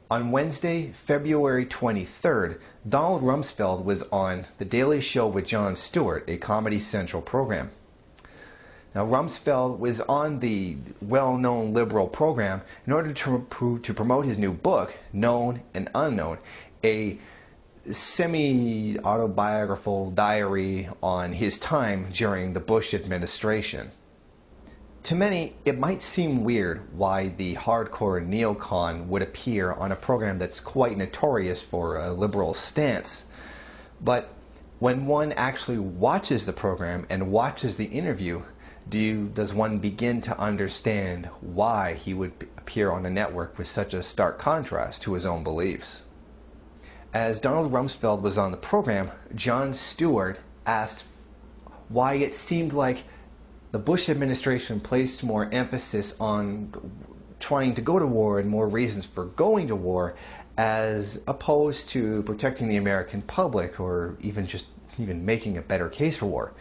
On Wednesday, February 23rd, Donald Rumsfeld was on The Daily Show with Jon Stewart, a Comedy Central program. Now, Rumsfeld was on the well-known liberal program in order to promote his new book, Known and Unknown, a semi-autobiographical diary on his time during the Bush administration. To many, it might seem weird why the hardcore neocon would appear on a program that's quite notorious for a liberal stance. But when one actually watches the program and watches the interview, does one begin to understand why he would appear on a network with such a stark contrast to his own beliefs. As Donald Rumsfeld was on the program, Jon Stewart asked why it seemed like the Bush administration placed more emphasis on trying to go to war and more reasons for going to war as opposed to protecting the American public or even making a better case for war.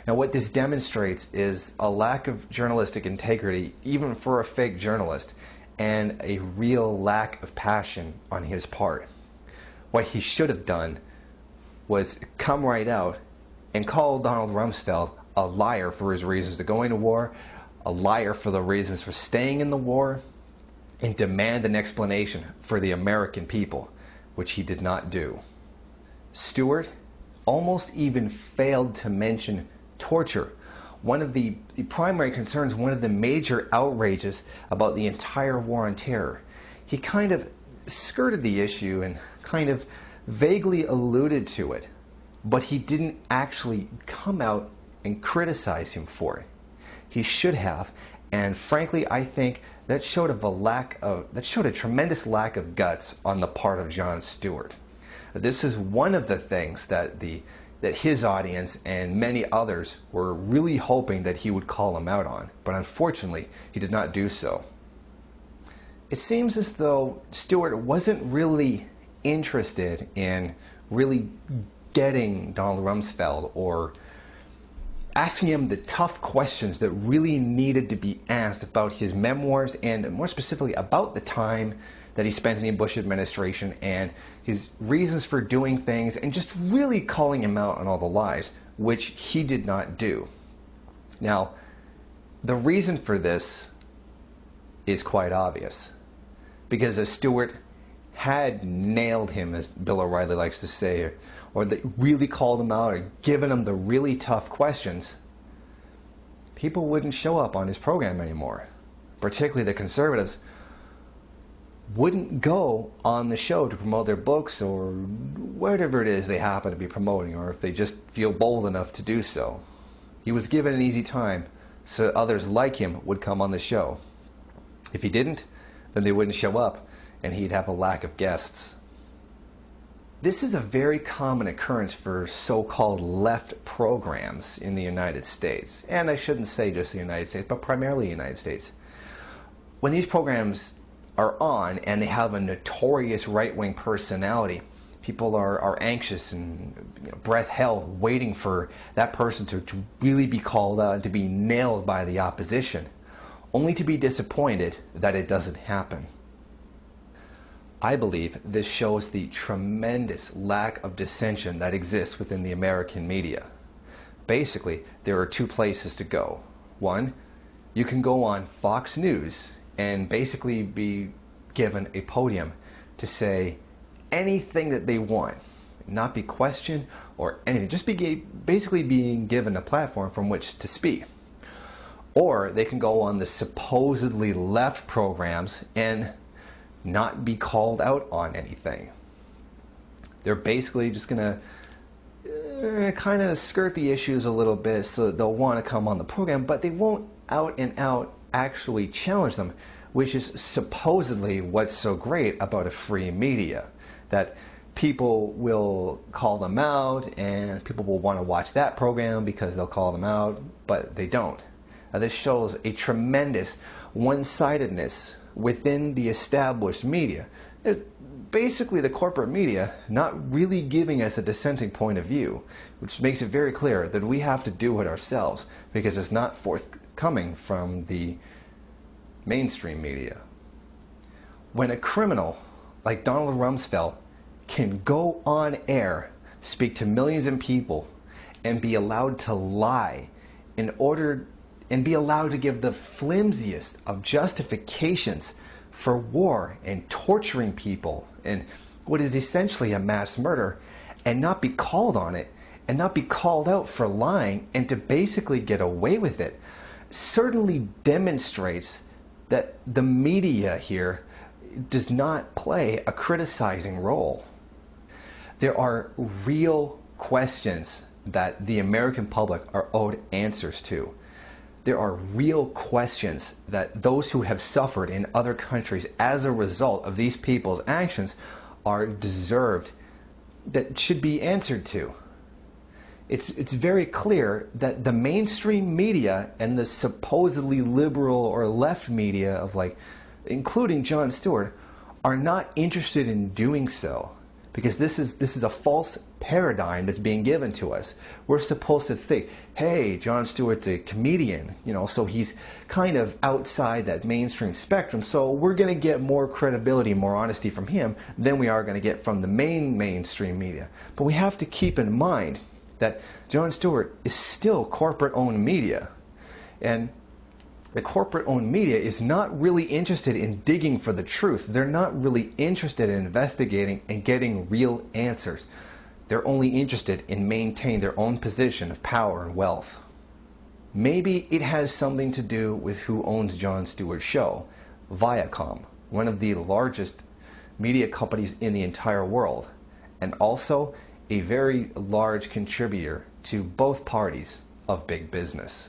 Now, what this demonstrates is a lack of journalistic integrity, even for a fake journalist, and a real lack of passion on his part. What he should have done was come right out and call Donald Rumsfeld a liar for his reasons to going to war, a liar for the reasons for staying in the war, and demand an explanation for the American people, which he did not do. Stewart almost even failed to mention torture, one of the primary concerns, one of the major outrages about the entire war on terror. He kind of skirted the issue and kind of vaguely alluded to it, but he didn't actually come out and criticize him for it. He should have, and frankly, I think that showed a tremendous lack of guts on the part of Jon Stewart. This is one of the things that his audience and many others were really hoping that he would call him out on, but unfortunately, he did not do so. It seems as though Stewart wasn't really interested in really getting Donald Rumsfeld or asking him the tough questions that really needed to be asked about his memoirs and more specifically about the time that he spent in the Bush administration and his reasons for doing things and just really calling him out on all the lies, which he did not do. Now, the reason for this is quite obvious, because as Stewart had nailed him, as Bill O'Reilly likes to say, or they really called him out or given him the really tough questions, people wouldn't show up on his program anymore. Particularly the conservatives wouldn't go on the show to promote their books or whatever it is they happen to be promoting, or if they just feel bold enough to do so. He was given an easy time so others like him would come on the show. If he didn't, then they wouldn't show up and he'd have a lack of guests. This is a very common occurrence for so-called left programs in the United States. And I shouldn't say just the United States, but primarily the United States. When these programs are on and they have a notorious right-wing personality, people are anxious and breath held, waiting for that person to really be called out and to be nailed by the opposition, only to be disappointed that it doesn't happen. I believe this shows the tremendous lack of dissension that exists within the American media. Basically, there are two places to go. One, you can go on Fox News and basically be given a podium to say anything that they want, not be questioned or anything, just be basically being given a platform from which to speak. Or they can go on the supposedly left programs and not be called out on anything. They're basically just going to kind of skirt the issues a little bit so that they'll want to come on the program, but they won't out and out actually challenge them, which is supposedly what's so great about a free media, that people will call them out and people will want to watch that program because they'll call them out, but they don't. Now, this shows a tremendous one-sidedness within the established media. It's basically the corporate media not really giving us a dissenting point of view, which makes it very clear that we have to do it ourselves because it's not forthcoming from the mainstream media. When a criminal like Donald Rumsfeld can go on air, speak to millions of people, and be allowed to lie in order and be allowed to give the flimsiest of justifications for war and torturing people and what is essentially a mass murder, and not be called on it and not be called out for lying and to basically get away with it, certainly demonstrates that the media here does not play a criticizing role. There are real questions that the American public are owed answers to. There are real questions that those who have suffered in other countries as a result of these people's actions are deserved, that should be answered to. It's very clear that the mainstream media and the supposedly liberal or left media of, like, including Jon Stewart, are not interested in doing so, because this is a false paradigm that's being given to us. We're supposed to think, hey, Jon Stewart's a comedian, so he's kind of outside that mainstream spectrum, so we're going to get more credibility, more honesty from him than we are going to get from the mainstream media. But we have to keep in mind that Jon Stewart is still corporate-owned media, and the corporate-owned media is not really interested in digging for the truth. They're not really interested in investigating and getting real answers. They're only interested in maintaining their own position of power and wealth. Maybe it has something to do with who owns Jon Stewart's show, Viacom, one of the largest media companies in the entire world, and also a very large contributor to both parties of big business.